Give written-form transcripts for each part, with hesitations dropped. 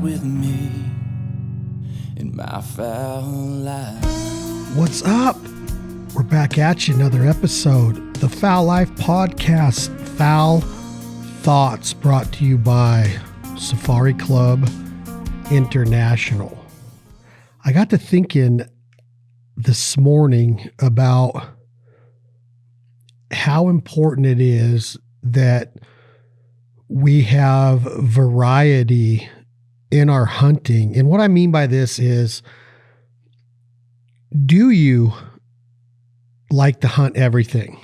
ride with me in my foul life. What's up? We're back at you, another episode. The Fowl Life Podcast, Fowl Thoughts, brought to you by Safari Club International. I got to thinking this morning about how important it is that we have variety in our hunting. And what I mean by this is, do you like to hunt everything?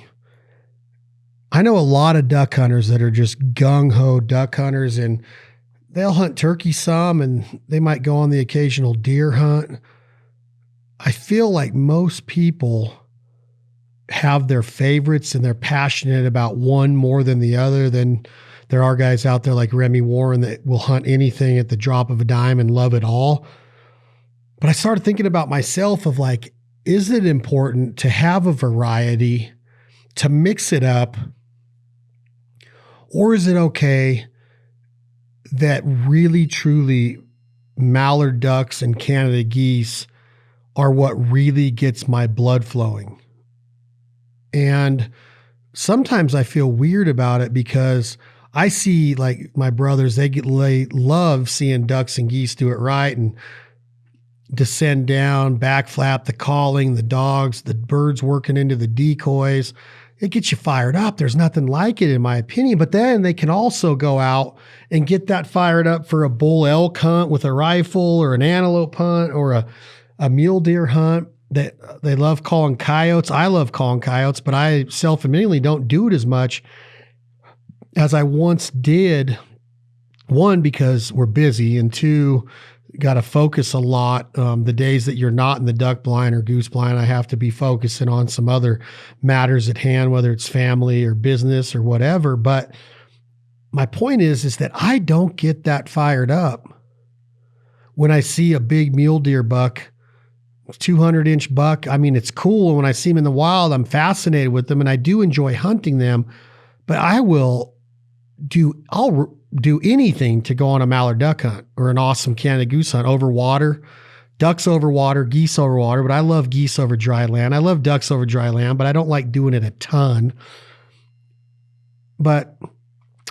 I know a lot of duck hunters that are just gung-ho duck hunters, and they'll hunt turkey some, and they might go on the occasional deer hunt. I feel like most people have their favorites and they're passionate about one more than the other. Then there are guys out there like Remy Warren that will hunt anything at the drop of a dime and love it all. But I started thinking about myself of like, is it important to have a variety, to mix it up? Or is it okay that really, truly mallard ducks and Canada geese are what really gets my blood flowing? And sometimes I feel weird about it because I see like my brothers, they love seeing ducks and geese do it right and descend down, back flap, the calling, the dogs, the birds working into the decoys. It gets you fired up. There's nothing like it in my opinion. But then they can also go out and get that fired up for a bull elk hunt with a rifle, or an antelope hunt, or a mule deer hunt. That they love calling coyotes. I love calling coyotes, but I self-admittedly don't do it as much as I once did. One, because we're busy, and two, got to focus a lot. The days that you're not in the duck blind or goose blind, I have to be focusing on some other matters at hand, whether it's family or business or whatever. But my point is that I don't get that fired up when I see a big mule deer buck, 200-inch buck. I mean, it's cool. When I see them in the wild, I'm fascinated with them, and I do enjoy hunting them. But I'll do anything to go on a mallard duck hunt or an awesome Canada goose hunt over water, ducks over water, geese over water. But I love geese over dry land. I love ducks over dry land, but I don't like doing it a ton. But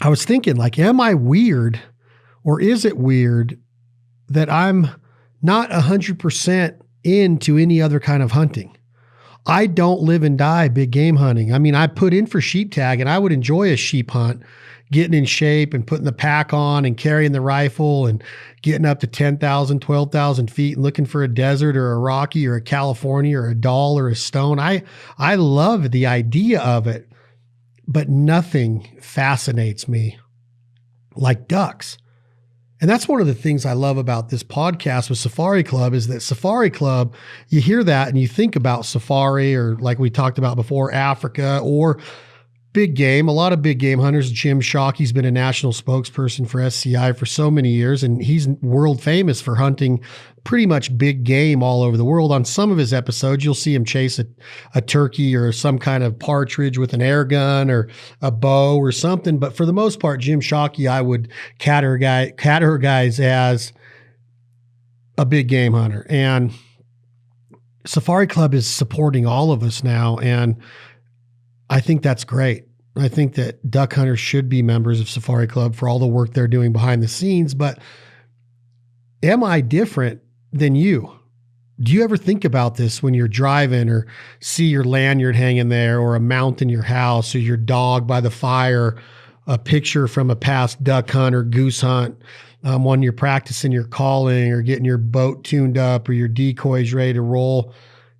I was thinking, like, am I weird, or is it weird that I'm not 100% into any other kind of hunting? I don't live and die big game hunting. I mean, I put in for sheep tag, and I would enjoy a sheep hunt, getting in shape and putting the pack on and carrying the rifle and getting up to 10,000, 12,000 feet and looking for a desert or a Rocky or a California or a Doll or a Stone. I love the idea of it, but nothing fascinates me like ducks. And that's one of the things I love about this podcast with Safari Club, is that Safari Club, you hear that and you think about safari, or like we talked about before, Africa, or big game. A lot of big game hunters. Jim Shockey's been a national spokesperson for SCI for so many years, and he's world famous for hunting pretty much big game all over the world. On some of his episodes, you'll see him chase a turkey or some kind of partridge with an air gun or a bow or something. But for the most part, Jim Shockey, I would categorize as a big game hunter. And Safari Club is supporting all of us now, and I think that's great. I think that duck hunters should be members of Safari Club for all the work they're doing behind the scenes. But am I different than you? Do you ever think about this when you're driving, or see your lanyard hanging there, or a mount in your house, or your dog by the fire, a picture from a past duck hunt or goose hunt, when you're practicing your calling or getting your boat tuned up or your decoys ready to roll?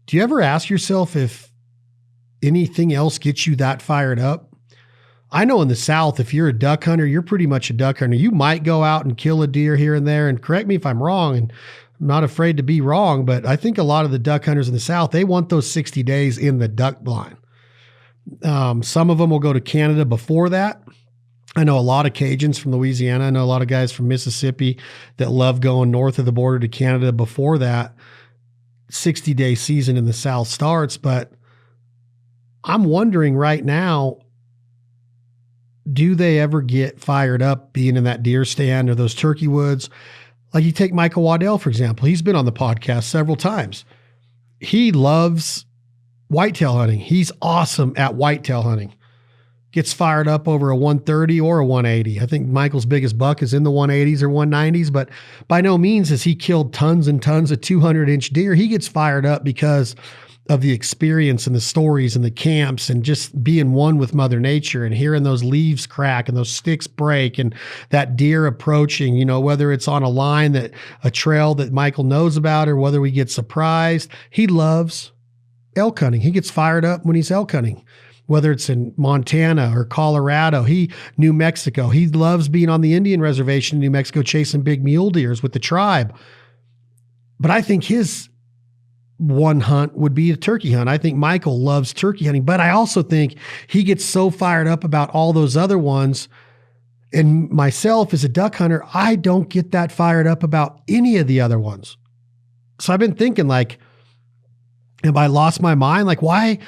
Do you ever ask yourself if anything else gets you that fired up? I know in the South, if you're a duck hunter, you're pretty much a duck hunter. You might go out and kill a deer here and there, and correct me if I'm wrong, and I'm not afraid to be wrong, but I think a lot of the duck hunters in the South, they want those 60 days in the duck blind. Some of them will go to Canada before that. I know a lot of Cajuns from Louisiana. I know a lot of guys from Mississippi that love going north of the border to Canada before that 60-day season in the South starts. But I'm wondering right now, do they ever get fired up being in that deer stand or those turkey woods? Like you take Michael Waddell, for example. He's been on the podcast several times. He loves whitetail hunting. He's awesome at whitetail hunting. Gets fired up over a 130 or a 180. I think Michael's biggest buck is in the 180s or 190s, but by no means has he killed tons and tons of 200-inch deer. He gets fired up because of the experience and the stories and the camps and just being one with Mother Nature and hearing those leaves crack and those sticks break and that deer approaching, you know, whether it's on a trail that Michael knows about or whether we get surprised. He loves elk hunting. He gets fired up when he's elk hunting, whether it's in Montana or Colorado, New Mexico. He loves being on the Indian reservation in New Mexico, chasing big mule deers with the tribe. But I think his one hunt would be a turkey hunt. I think Michael loves turkey hunting, but I also think he gets so fired up about all those other ones. And myself as a duck hunter, I don't get that fired up about any of the other ones. So I've been thinking, like, have I lost my mind? Like, why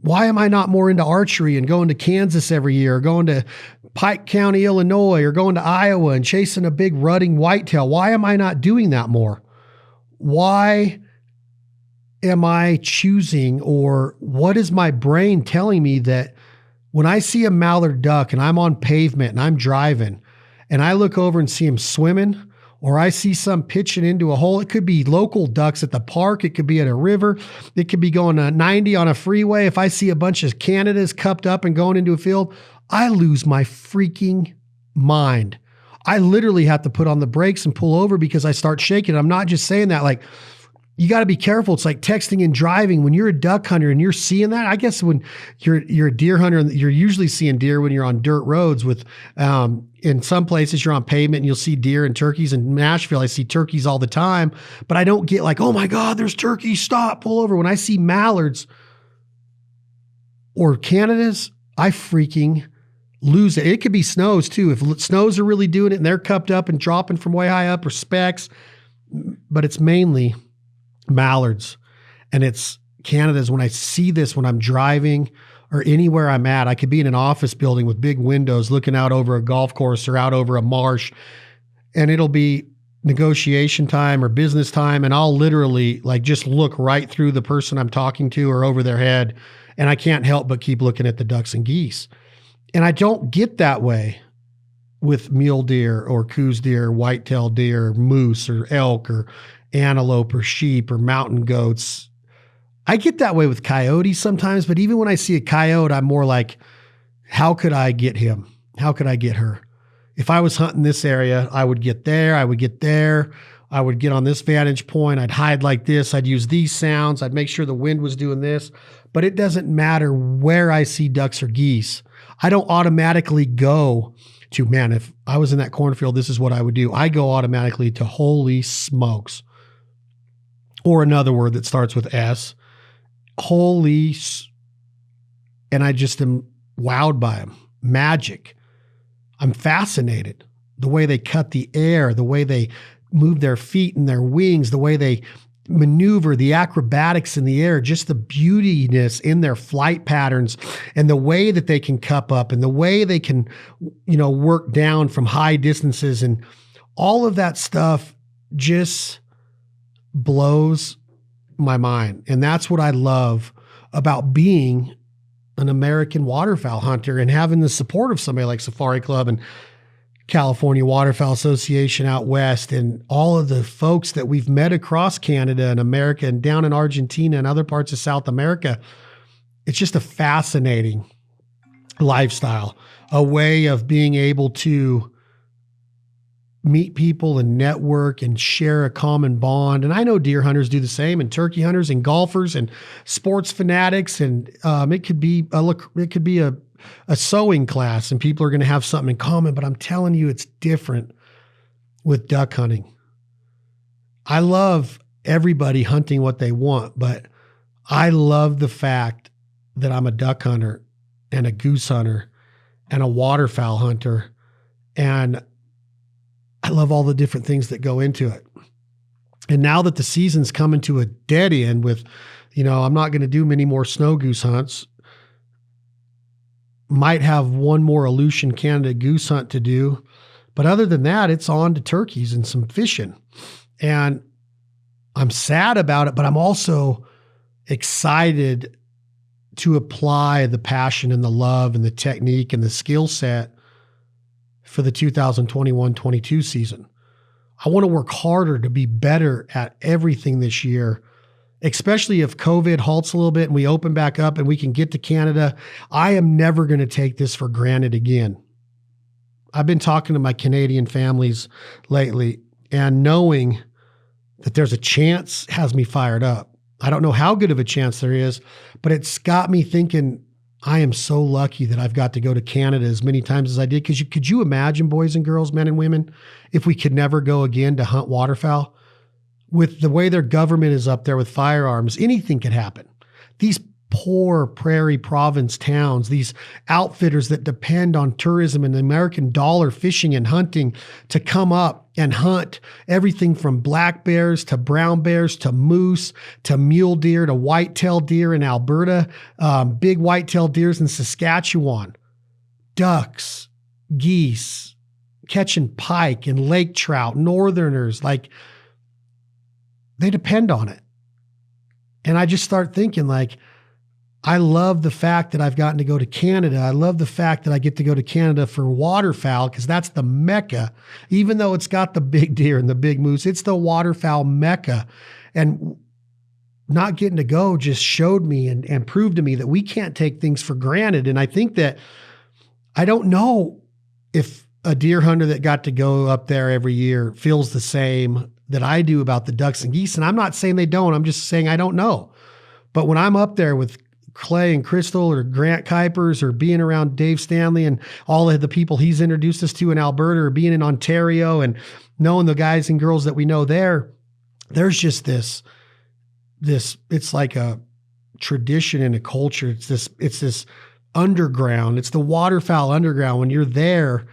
am I not more into archery and going to Kansas every year, or going to Pike County, Illinois, or going to Iowa and chasing a big rutting whitetail? Why am I not doing that more? Why am I choosing, or what is my brain telling me that when I see a mallard duck and I'm on pavement and I'm driving and I look over and see him swimming, or I see some pitching into a hole? It could be local ducks at the park. It could be at a river. It could be going 90 on a freeway. If I see a bunch of Canadas cupped up and going into a field, I lose my freaking mind. I literally have to put on the brakes and pull over because I start shaking. I'm not just saying that, like, you got to be careful. It's like texting and driving. When you're a duck hunter and you're seeing that, I guess when you're a deer hunter, you're usually seeing deer when you're on dirt roads with, in some places you're on pavement and you'll see deer and turkeys. In Nashville, I see turkeys all the time, but I don't get like, oh my God, there's turkeys, stop, pull over. When I see mallards or Canadas, I freaking lose it. It could be snows too. If snows are really doing it and they're cupped up and dropping from way high up, or specks, but it's mainly mallards and it's Canadas. When I see this, when I'm driving or anywhere I'm at, I could be in an office building with big windows looking out over a golf course or out over a marsh, and it'll be negotiation time or business time, and I'll literally like just look right through the person I'm talking to or over their head, and I can't help but keep looking at the ducks and geese. And I don't get that way with mule deer or coos deer, whitetail deer, moose or elk or antelope or sheep or mountain goats. I get that way with coyotes sometimes, but even when I see a coyote, I'm more like, how could I get him? How could I get her? If I was hunting this area, I would get there. I would get there. I would get on this vantage point. I'd hide like this. I'd use these sounds. I'd make sure the wind was doing this, but it doesn't matter where I see ducks or geese. I don't automatically go to, man, if I was in that cornfield, this is what I would do. I go automatically to holy smokes. Or another word that starts with S, holy, and I just am wowed by them. Magic. I'm fascinated. The way they cut the air, the way they move their feet and their wings, the way they maneuver, the acrobatics in the air, just the beautiness in their flight patterns, and the way that they can cup up and the way they can, work down from high distances, and all of that stuff just blows my mind. And that's what I love about being an American waterfowl hunter and having the support of somebody like Safari Club and California Waterfowl Association out west, and all of the folks that we've met across Canada and America and down in Argentina and other parts of South America. It's just a fascinating lifestyle, a way of being able to meet people and network and share a common bond. And I know deer hunters do the same, and turkey hunters and golfers and sports fanatics. And it could be a sewing class, and people are going to have something in common, but I'm telling you, it's different with duck hunting. I love everybody hunting what they want, but I love the fact that I'm a duck hunter and a goose hunter and a waterfowl hunter, and I love all the different things that go into it. And now that the season's coming to a dead end with, I'm not going to do many more snow goose hunts. Might have one more Aleutian Canada goose hunt to do, But other than that, it's on to turkeys and some fishing. And I'm sad about it, but I'm also excited to apply the passion and the love and the technique and the skill set for the 2021-22 season. I want to work harder to be better at everything this year, especially if COVID halts a little bit and we open back up and we can get to Canada. I am never going to take this for granted again. I've been talking to my Canadian families lately, and knowing that there's a chance has me fired up. I don't know how good of a chance there is, but it's got me thinking I am so lucky that I've got to go to Canada as many times as I did. Because could you imagine, boys and girls, men and women, if we could never go again to hunt waterfowl? With the way their government is up there with firearms, anything could happen. These poor prairie province towns, these outfitters that depend on tourism and the American dollar, fishing and hunting, to come up and hunt everything from black bears to brown bears to moose to mule deer to whitetail deer in Alberta, big whitetail deers in Saskatchewan, ducks, geese, catching pike and lake trout, northerners, like they depend on it. And I just start thinking, like, I love the fact that I've gotten to go to Canada. I love the fact that I get to go to Canada for waterfowl, because that's the mecca. Even though it's got the big deer and the big moose, it's the waterfowl mecca. And not getting to go just showed me and proved to me that we can't take things for granted. And I think that I don't know if a deer hunter that got to go up there every year feels the same that I do about the ducks and geese. And I'm not saying they don't. I'm just saying I don't know. But when I'm up there with Clay and Crystal or Grant Kuipers, or being around Dave Stanley and all of the people he's introduced us to in Alberta, or being in Ontario and knowing the guys and girls that we know there, there's just this, it's like a tradition and a culture. It's this underground. It's the waterfowl underground. When you're there,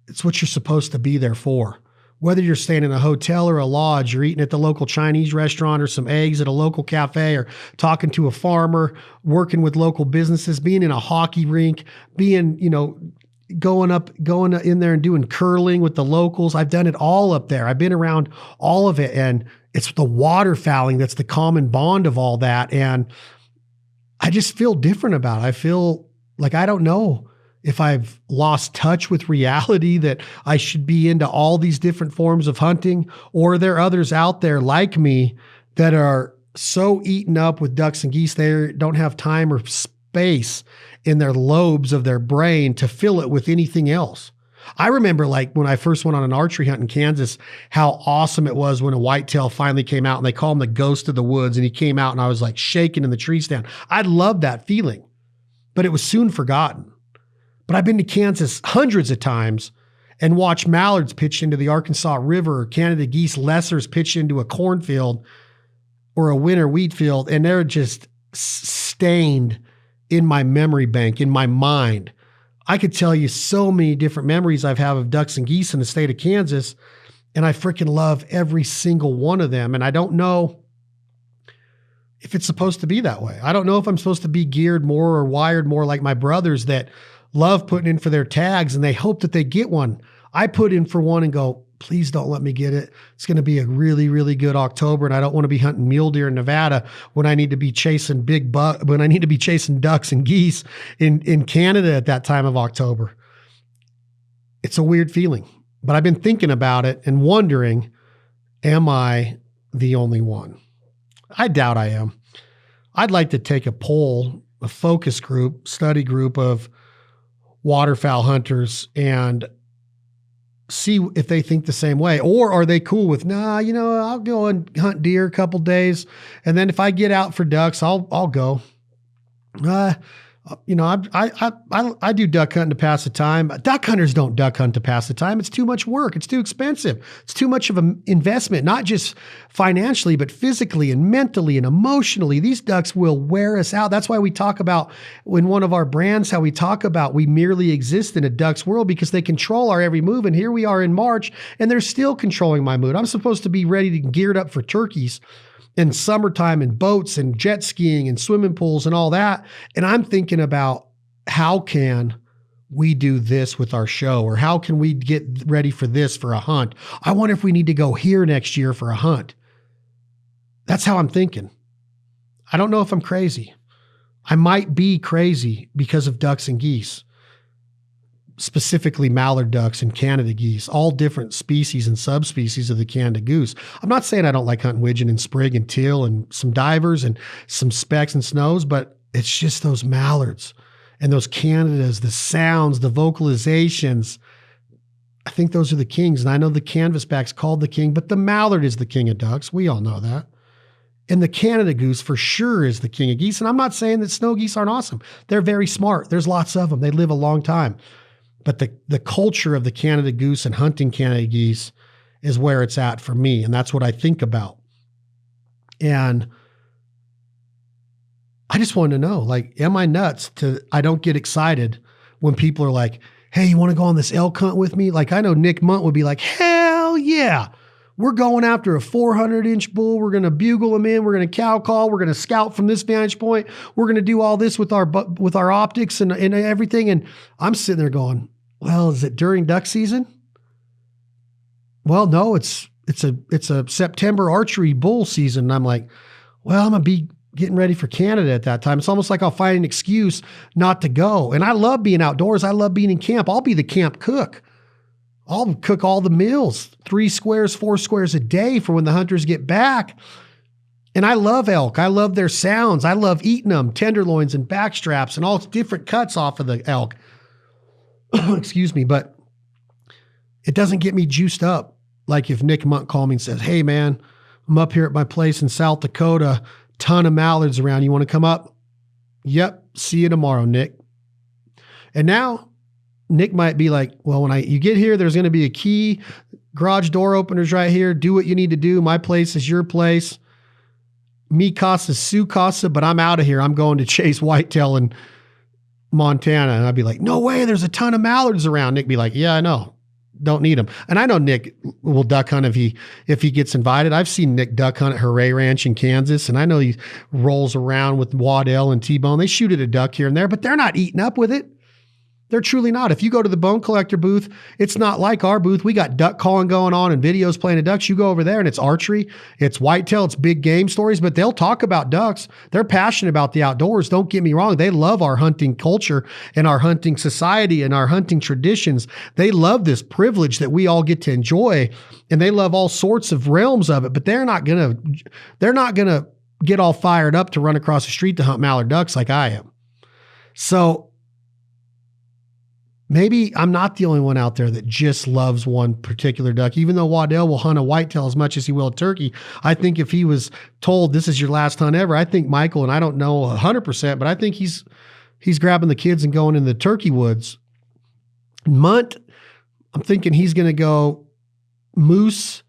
it's what you're supposed to be there for. Whether you're staying in a hotel or a lodge, you're eating at the local Chinese restaurant or some eggs at a local cafe, or talking to a farmer, working with local businesses, being in a hockey rink, being, going in there and doing curling with the locals. I've done it all up there. I've been around all of it. And it's the waterfowling that's the common bond of all that. And I just feel different about it. I feel like I don't know if I've lost touch with reality, that I should be into all these different forms of hunting, or are there others out there like me that are so eaten up with ducks and geese they don't have time or space in their lobes of their brain to fill it with anything else. I remember, like, when I first went on an archery hunt in Kansas, how awesome it was when a whitetail finally came out, and they call him the ghost of the woods. And he came out and I was like shaking in the tree stand. I loved that feeling, but it was soon forgotten. But I've been to Kansas hundreds of times and watched mallards pitch into the Arkansas River, or Canada geese lessers pitch into a cornfield or a winter wheat field, and they're just stained in my memory bank, in my mind. I could tell you so many different memories I've had of ducks and geese in the state of Kansas, and I freaking love every single one of them. And I don't know if it's supposed to be that way. I don't know if I'm supposed to be geared more or wired more like my brothers that love putting in for their tags and they hope that they get one. I put in for one and go, please don't let me get it. It's going to be a really, really good October, and I don't want to be hunting mule deer in Nevada when I need to be chasing when I need to be chasing ducks and geese in Canada at that time of October. It's a weird feeling, but I've been thinking about it and wondering, am I the only one? I doubt I am. I'd like to take a poll, a focus group, study group of waterfowl hunters, and see if they think the same way, or are they cool with, I'll go and hunt deer a couple days, and then if I get out for ducks, I'll go. I do duck hunting to pass the time. Duck hunters don't duck hunt to pass the time. It's too much work. It's too expensive. It's too much of an investment, not just financially, but physically and mentally and emotionally. These ducks will wear us out. That's why we talk about, in one of our brands, how we talk about we merely exist in a duck's world because they control our every move. And here we are in March, and they're still controlling my mood. I'm supposed to be ready to geared up for turkeys in summertime and boats and jet skiing and swimming pools and all that. And I'm thinking about, how can we do this with our show? Or how can we get ready for this for a hunt? I wonder if we need to go here next year for a hunt. That's how I'm thinking. I don't know if I'm crazy. I might be crazy because of ducks and geese, specifically mallard ducks and Canada geese, all different species and subspecies of the Canada goose. I'm not saying I don't like hunting widgeon and sprig and teal and some divers and some specks and snows, but it's just those mallards and those Canadas, the sounds, the vocalizations. I think those are the kings. And I know the canvasback's called the king, but the mallard is the king of ducks. We all know that. And the Canada goose for sure is the king of geese. And I'm not saying that snow geese aren't awesome. They're very smart. There's lots of them. They live a long time. But the culture of the Canada goose and hunting Canada geese is where it's at for me. And that's what I think about. And I just wanted to know, like, am I nuts I don't get excited when people are like, hey, you want to go on this elk hunt with me? Like, I know Nick Munt would be like, hell yeah. We're going after a 400-inch bull. We're going to bugle them in. We're going to cow call. We're going to scout from this vantage point. We're going to do all this with our optics and everything. And I'm sitting there going, well, is it during duck season? Well, no, it's a September archery bull season. And I'm like, well, I'm going to be getting ready for Canada at that time. It's almost like I'll find an excuse not to go. And I love being outdoors. I love being in camp. I'll be the camp cook. I'll cook all the meals, 3 squares, 4 squares a day for when the hunters get back. And I love elk. I love their sounds. I love eating them, tenderloins and backstraps and all different cuts off of the elk. Excuse me, but it doesn't get me juiced up. Like if Nick Munt called me and says, hey man, I'm up here at my place in South Dakota, ton of mallards around. You want to come up? Yep. See you tomorrow, Nick. And now Nick might be like, well, when you get here, there's going to be a key, garage door openers right here. Do what you need to do. My place is your place. Mi casa, su casa, but I'm out of here. I'm going to chase whitetail in Montana. And I'd be like, no way. There's a ton of mallards around. Nick be like, yeah, I know. Don't need them. And I know Nick will duck hunt if he gets invited. I've seen Nick duck hunt at Hooray Ranch in Kansas. And I know he rolls around with Waddell and T-Bone. They shoot at a duck here and there, but they're not eating up with it. They're truly not. If you go to the bone collector booth, it's not like our booth. We got duck calling going on and videos playing of ducks. You go over there and it's archery, it's whitetail, it's big game stories, but they'll talk about ducks. They're passionate about the outdoors. Don't get me wrong. They love our hunting culture and our hunting society and our hunting traditions. They love this privilege that we all get to enjoy, and they love all sorts of realms of it, but they're not going to get all fired up to run across the street to hunt mallard ducks like I am. So maybe I'm not the only one out there that just loves one particular duck. Even though Waddell will hunt a whitetail as much as he will a turkey, I think if he was told this is your last hunt ever, I think Michael, and I don't know 100%, but I think he's grabbing the kids and going in the turkey woods. Munt, I'm thinking he's going to go moose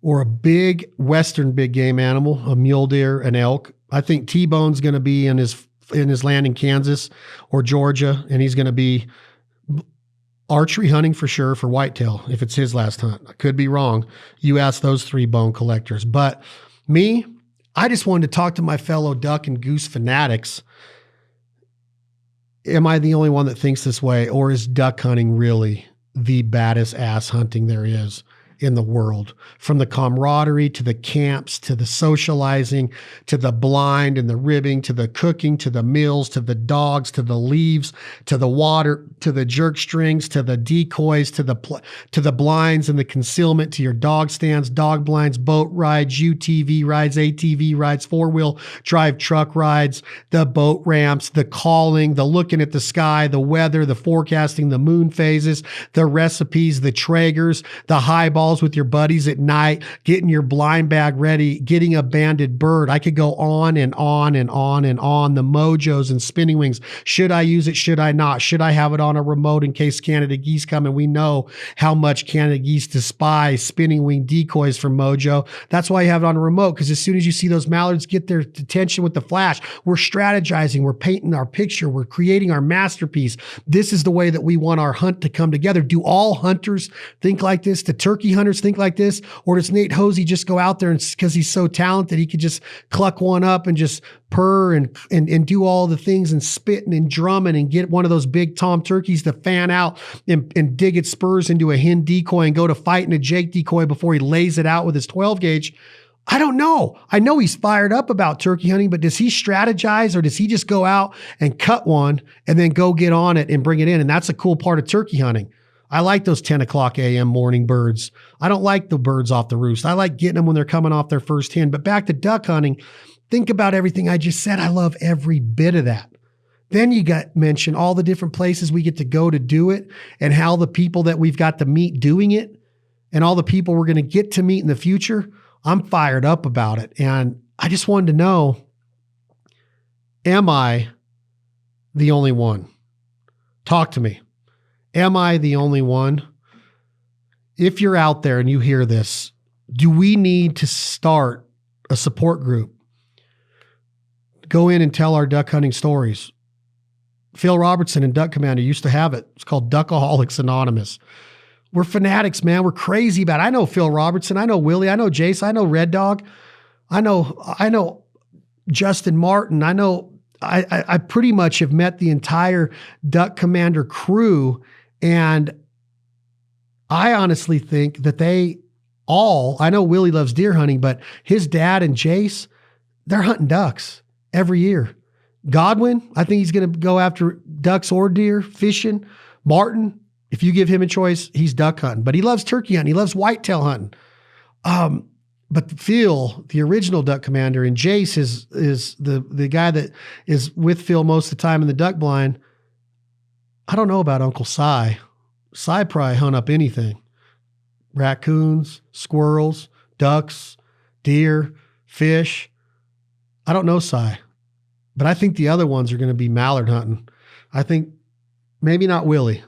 or a big Western big game animal, a mule deer, an elk. I think T-Bone's going to be in his land in Kansas or Georgia, and he's going to be archery hunting for sure for whitetail if it's his last hunt. I could be wrong. You ask those 3 bone collectors. But me, I just wanted to talk to my fellow duck and goose fanatics. Am I the only one that thinks this way, or is duck hunting really the baddest ass hunting there is in the world? From the camaraderie to the camps, to the socializing, to the blind and the ribbing, to the cooking, to the meals, to the dogs, to the leaves, to the water, to the jerk strings, to the decoys, to the blinds and the concealment, to your dog stands, dog blinds, boat rides, UTV rides, ATV rides, 4-wheel drive truck rides, the boat ramps, the calling, the looking at the sky, the weather, the forecasting, the moon phases, the recipes, the Traegers, the highballs with your buddies at night, getting your blind bag ready, getting a banded bird. I could go on and on and on and on. The mojos and spinning wings. Should I use it? Should I not? Should I have it on a remote in case Canada geese come? And we know how much Canada geese despise spinning wing decoys from Mojo. That's why you have it on a remote, because as soon as you see those mallards get their attention with the flash, we're strategizing, we're painting our picture, we're creating our masterpiece. This is the way that we want our hunt to come together. Do all hunters think like this? Do turkey hunters think like this? Or does Nate Hosey just go out there and because he's so talented, he could just cluck one up and just purr and do all the things and spitting and drumming and get one of those big tom turkeys to fan out and dig its spurs into a hen decoy and go to fight in a Jake decoy before he lays it out with his 12 gauge? I don't know. I know he's fired up about turkey hunting, but does he strategize or does he just go out and cut one and then go get on it and bring it in? And that's a cool part of turkey hunting. I like those 10 o'clock a.m. morning birds. I don't like the birds off the roost. I like getting them when they're coming off their first hen. But back to duck hunting, think about everything I just said. I love every bit of that. Then you got mentioned all the different places we get to go to do it and how the people that we've got to meet doing it and all the people we're going to get to meet in the future. I'm fired up about it. And I just wanted to know, am I the only one? Talk to me. Am I the only one? If you're out there and you hear this, do we need to start a support group? Go in and tell our duck hunting stories. Phil Robertson and Duck Commander used to have it. It's called Duckaholics Anonymous. We're fanatics, man. We're crazy about it. I know Phil Robertson. I know Willie. I know Jace. I know Red Dog. I know Justin Martin. I pretty much have met the entire Duck Commander crew. And I honestly think that I know Willie loves deer hunting, but his dad and Jace, they're hunting ducks every year. Godwin, I think he's going to go after ducks or deer, fishing. Martin, if you give him a choice, he's duck hunting, but he loves turkey hunting. He loves whitetail hunting. But Phil, the original Duck Commander, and Jace is the guy that is with Phil most of the time in the duck blind. I don't know about Uncle Si. Si probably hunt up anything. Raccoons, squirrels, ducks, deer, fish. I don't know Si. But I think the other ones are going to be mallard hunting. I think maybe not Willie.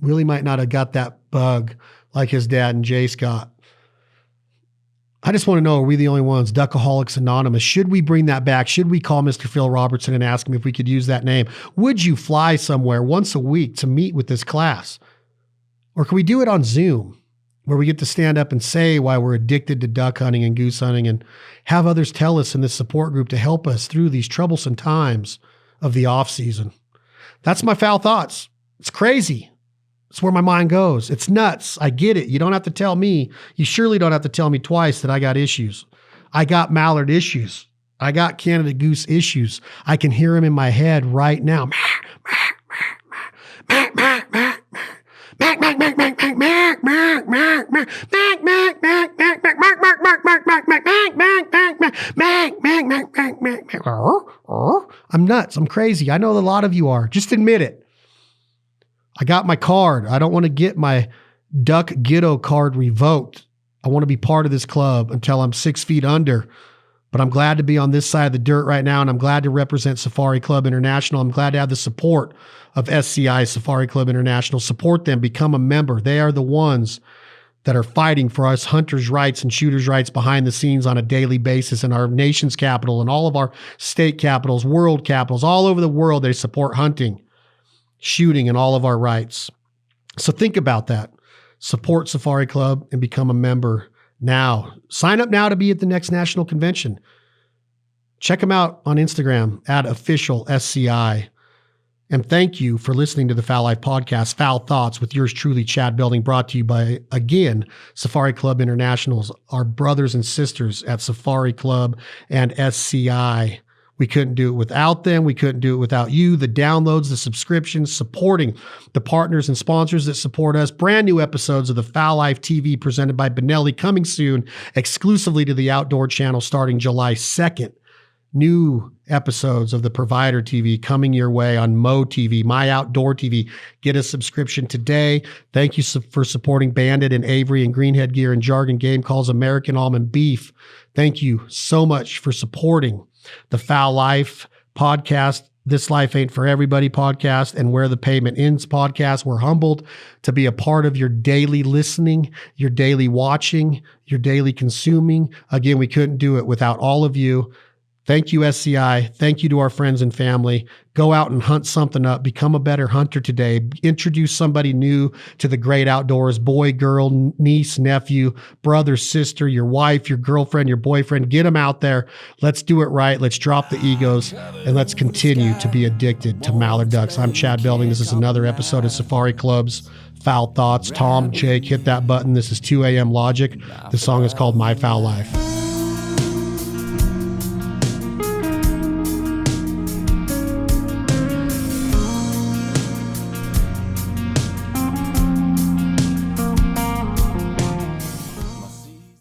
Willie might not have got that bug like his dad and Jace got. I just want to know, are we the only ones? Duckaholics Anonymous. Should we bring that back? Should we call Mr. Phil Robertson and ask him if we could use that name? Would you fly somewhere once a week to meet with this class? Or can we do it on Zoom where we get to stand up and say why we're addicted to duck hunting and goose hunting and have others tell us in this support group to help us through these troublesome times of the off season? That's my foul thoughts. It's crazy. It's where my mind goes. It's nuts. I get it. You don't have to tell me. You surely don't have to tell me twice that I got issues. I got mallard issues. I got Canada goose issues. I can hear them in my head right now. I'm nuts. I'm crazy. I know a lot of you are. Just admit it. I got my card. I don't want to get my Duck Ghetto card revoked. I want to be part of this club until I'm 6 feet under. But I'm glad to be on this side of the dirt right now, and I'm glad to represent Safari Club International. I'm glad to have the support of SCI, Safari Club International. Support them. Become a member. They are the ones that are fighting for us hunters' rights and shooters' rights behind the scenes on a daily basis in our nation's capital and all of our state capitals, world capitals, all over the world. They support hunting, shooting, and all of our rights. So think about that. Support Safari Club and become a member now. Sign up now to be at the next national convention. Check them out on Instagram at official SCI. And thank you for listening to the Fowl Life Podcast, Fowl Thoughts, with yours truly, Chad Belding, brought to you by, again, Safari Club Internationals, our brothers and sisters at Safari Club and SCI. We couldn't do it without them. We couldn't do it without you, the downloads, the subscriptions, supporting the partners and sponsors that support us. Brand new episodes of the Fowl Life TV presented by Benelli coming soon exclusively to the Outdoor Channel starting July 2nd. New episodes of the Provider TV coming your way on Mo TV, My Outdoor TV. Get a subscription today. Thank you for supporting Bandit and Avery and Greenhead Gear and Jargon Game Calls, American Almond Beef. Thank you so much for supporting the Fowl Life Podcast, This Life Ain't For Everybody podcast, and Where the Pavement Ends podcast. We're humbled to be a part of your daily listening, your daily watching, your daily consuming. Again, we couldn't do it without all of you. Thank you, SCI. Thank you to our friends and family. Go out and hunt something up. Become a better hunter today. Introduce somebody new to the great outdoors. Boy, girl, niece, nephew, brother, sister, your wife, your girlfriend, your boyfriend. Get them out there. Let's do it right. Let's drop the egos and let's continue to be addicted to mallard ducks. I'm Chad Belding. This is another episode of Safari Club's Fowl Thoughts. Tom, Jake, hit that button. This is 2 a.m. Logic. The song is called My Fowl Life.